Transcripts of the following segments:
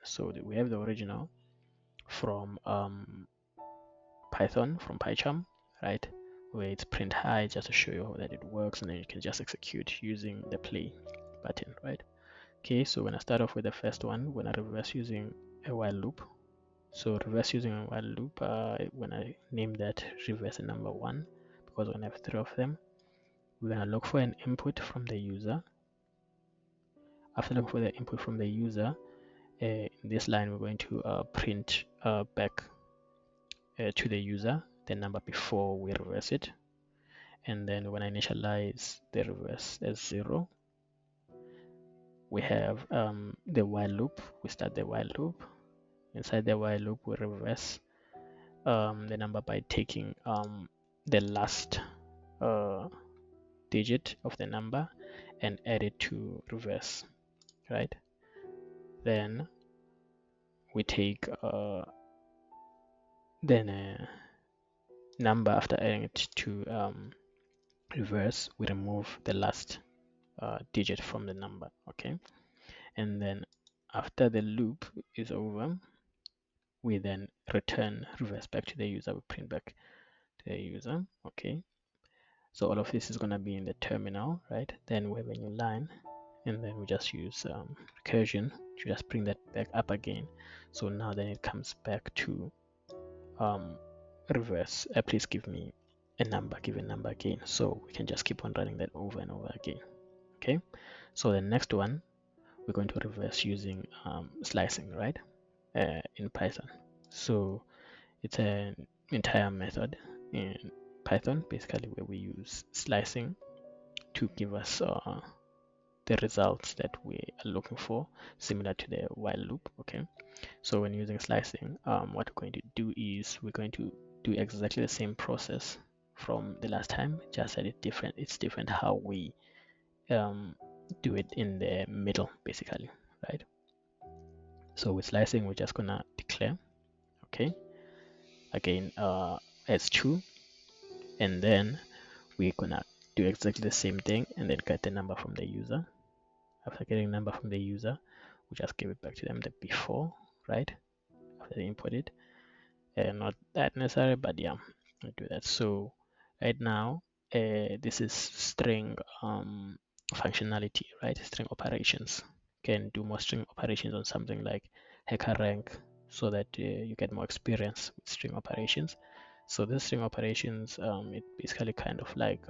So we have the original from Python, from PyCharm, right, where it's print high, just to show you that it works, and then you can just execute using the play button, right? Okay, so when I start off with the first one, when I reverse using a while loop, so reverse using a while loop, when I name that reverse number 1, because we're going to have 3 of them, we're going to look for an input from the user. After looking for the input from the user, in this line, we're going to print back to the user the number before we reverse it. And then when I initialize the reverse as 0, we have the while loop. We start the while loop. Inside the while loop, we reverse the number by taking the last digit of the number and add it to reverse, right? Then we take then a number. After adding it to reverse, we remove the last digit from the number, okay? And then after the loop is over, we then return reverse back to the user. We print back to the user, okay? So all of this is going to be in the terminal, right? Then we have a new line, and then we just use recursion to just bring that back up again. So now then it comes back to reverse. Please give me a number, give a number again. So we can just keep on running that over and over again. Okay, so the next one, we're going to reverse using slicing, right, in Python. So it's an entire method in Python, basically, where we use slicing to give us the results that we are looking for, similar to the while loop. Okay, so when using slicing, what we're going to do is we're going to do exactly the same process from the last time, just that it's different how we do it in the middle, basically, right? So with slicing, we're just gonna declare, okay, again as true, and then we're gonna do exactly the same thing and then get the number from the user. After getting number from the user, we just give it back to them the before, right, after they input it. Not that necessary, but yeah, I'll do that. So right now, this is string functionality, right? String operations. Can do more string operations on something like hacker rank, so that you get more experience with string operations. So this string operations, it basically kind of like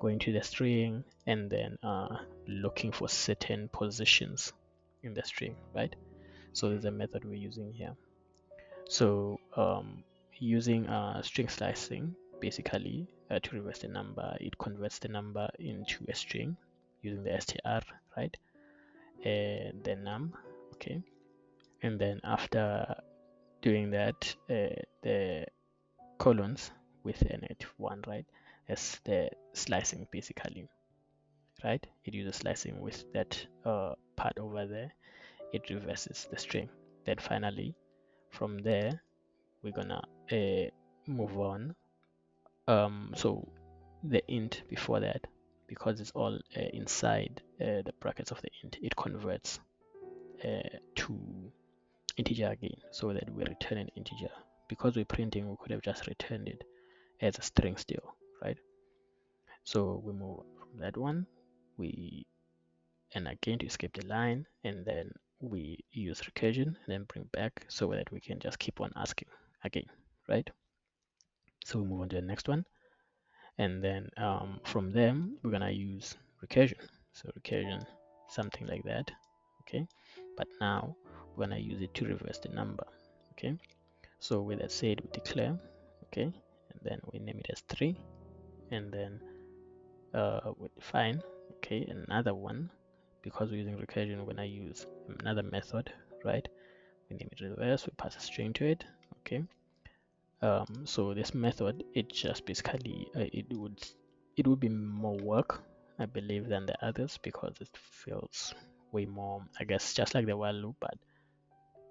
going to the string and then looking for certain positions in the string, right? So there's a method we're using here. So using string slicing, basically to reverse the number, it converts the number into a string using the str, right? The num, okay. And then after doing that, the colons with a -1, right? That's the slicing, basically, right? It uses slicing with that part over there. It reverses the string. Then finally, from there, we're gonna move on. So the int before that, because it's all inside the brackets of the int, it converts to integer again, so that we return an integer. Because we're printing, we could have just returned it as a string still, right? So we move from that one, and again to escape the line, and then we use recursion and then bring back, so that we can just keep on asking again, right? So we move on to the next one, and then from them we're gonna use recursion. So recursion, something like that, okay? But now we're gonna use it to reverse the number, okay? So with that said, we declare, okay, and then we name it as 3, and then we define, okay, another one. Because we're using recursion, we're gonna use another method, right? We name it reverse, we pass a string to it, okay? So this method, it just basically it would be more work, I believe, than the others, because it feels way more, I guess, just like the while loop, but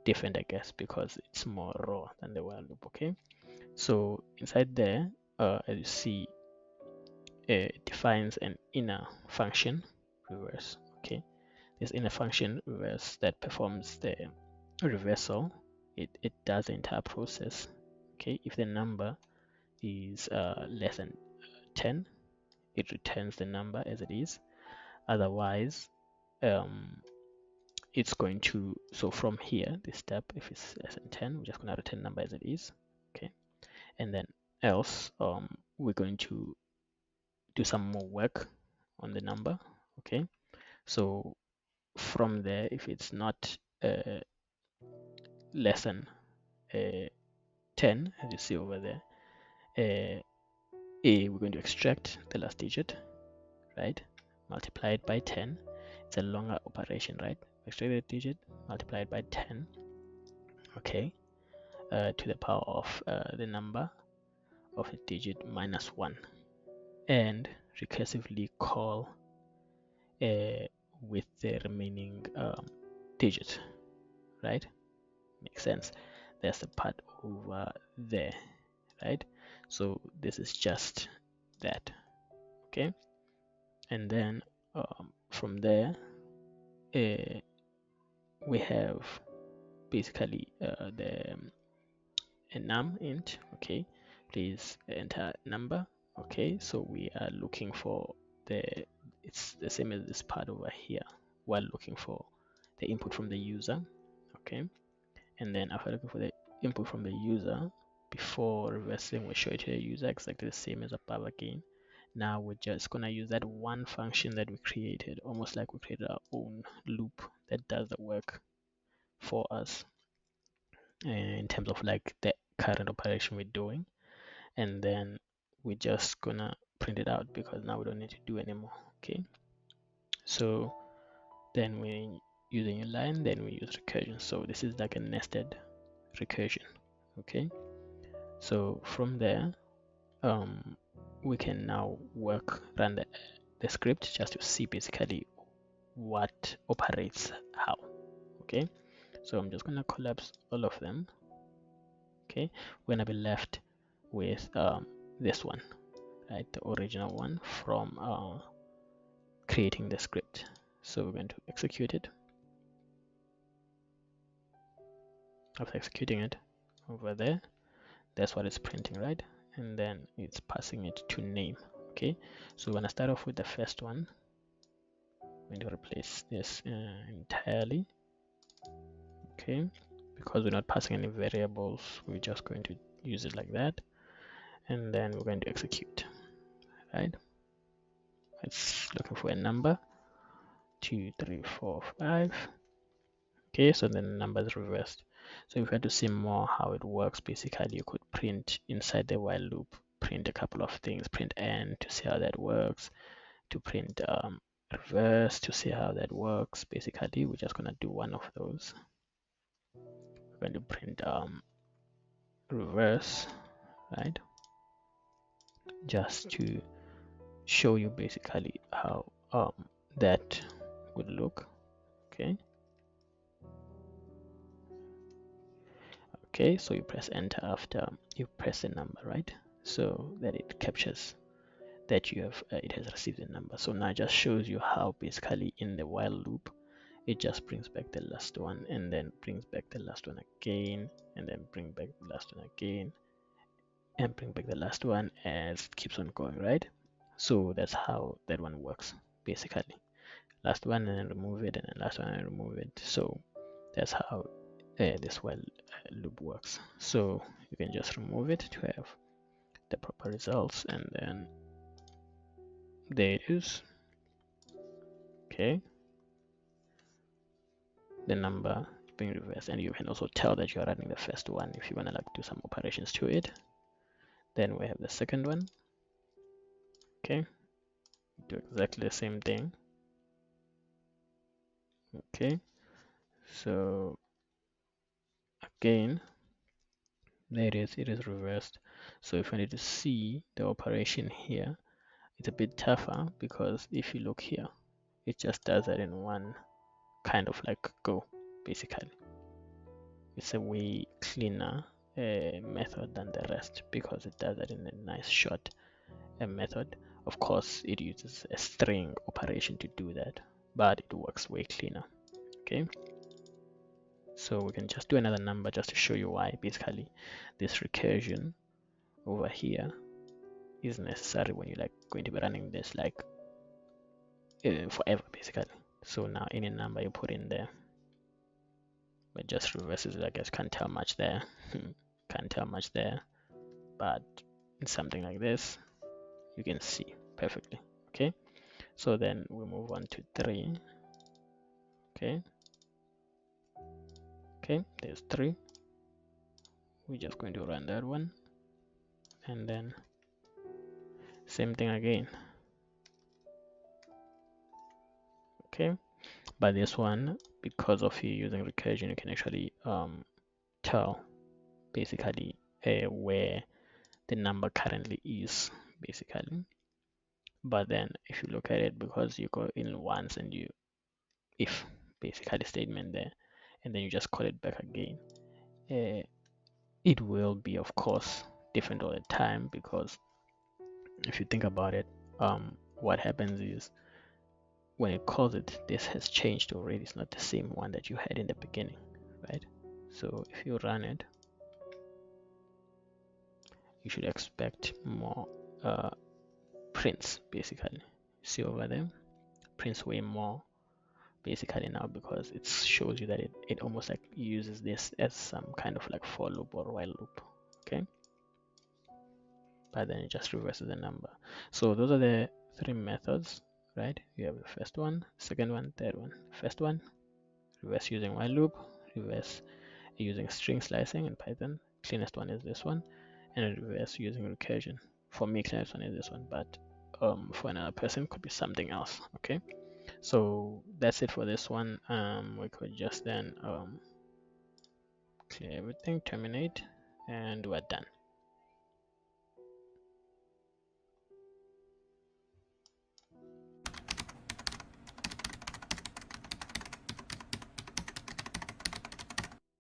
different, I guess, because it's more raw than the while loop. Okay, so inside there, as you see, it defines an inner function reverse. Okay, this inner function reverse that performs the reversal, it does the entire process. Okay, if the number is less than 10, it returns the number as it is. Otherwise, it's going to, so from here, this step, if it's less than 10, we're just going to return number as it is. Okay, and then else, we're going to do some more work on the number. Okay, so from there, if it's not less than 10, as you see over there, we're going to extract the last digit, right? Multiply it by 10. It's a longer operation, right? Extract the digit, multiply it by 10, okay, to the power of the number of a digit minus 1, and recursively call with the remaining digits, right? Makes sense. There's the part over there, right? So this is just that, okay? And then from there, we have basically the num int. Okay, please enter number. Okay, so we are looking for it's the same as this part over here. We're looking for the input from the user. Okay, and then after looking for the input from the user, before reversing, we show it to the user exactly the same as above again. Now we're just gonna use that one function that we created, almost like we created our own loop that does the work for us in terms of like the current operation we're doing, and then we're just gonna print it out because now we don't need to do anymore. Okay, so then we use a new line, then we use recursion. So this is like a nested recursion. Okay, so from there we can now run the script just to see basically what operates how. Okay, so I'm just gonna collapse all of them. Okay, we're gonna be left with this one, right, the original one from creating the script. So we're going to execute it. After executing it over there, that's what it's printing, right? And then it's passing it to name. Okay, so we're gonna start off with the first one. I'm going to replace this entirely. Okay, because we're not passing any variables, we're just going to use it like that, and then we're going to execute, right? It's looking for a number 2 3 4 5. Okay, so then the number is reversed. So if you had to see more how it works, basically you could print inside the while loop, print a couple of things, print n to see how that works, to print reverse to see how that works. Basically we're just going to do one of those. We're going to print reverse, right, just to show you basically how that would look. Okay, so you press enter after you press the number, right, so that it captures that you have it has received the number. So now it just shows you how basically in the while loop it just brings back the last one and then brings back the last one again and then bring back the last one again and bring back the last one as it keeps on going, right? So that's how that one works basically. Last one and then remove it, and then last one and remove it. So that's how this while loop works. So you can just remove it to have the proper results, and then there it is. Okay, the number is being reversed, and you can also tell that you're running the first one if you want to like do some operations to it. Then we have the second one. Okay, do exactly the same thing. Okay, so again, there it is reversed. So if I need to see the operation here, it's a bit tougher because if you look here, it just does that in one kind of like go. Basically, it's a way cleaner method than the rest because it does that in a nice short method. Of course, it uses a string operation to do that, but it works way cleaner. Okay, So we can just do another number just to show you why basically this recursion over here is necessary when you're like going to be running this like forever basically. So now any number you put in there, but just reverses it. I guess can't tell much there. Can't tell much there, but in something like this you can see perfectly. Okay, so then we move on to 3. Okay, there's 3. We're just going to run that one, and then same thing again. Okay, but this one, because of you using recursion, you can actually tell basically where the number currently is basically. But then if you look at it, because you go in once and you if basically statement there, and then you just call it back again, it will be of course different all the time, because if you think about it, what happens is when it calls it, this has changed already. It's not the same one that you had in the beginning, right? So if you run it, you should expect more prints basically. See over there, prints way more basically now, because it shows you that it almost like uses this as some kind of like for loop or while loop. Okay, but then it just reverses the number. So those are the 3 methods, right? You have the first one, second one, third one. First one, reverse using while loop, reverse using string slicing in Python. Cleanest one is this one, and reverse using recursion. For me, cleanest one is this one, but for another person could be something else. Okay, so that's it for this one. We could just then clear everything, terminate, and we're done.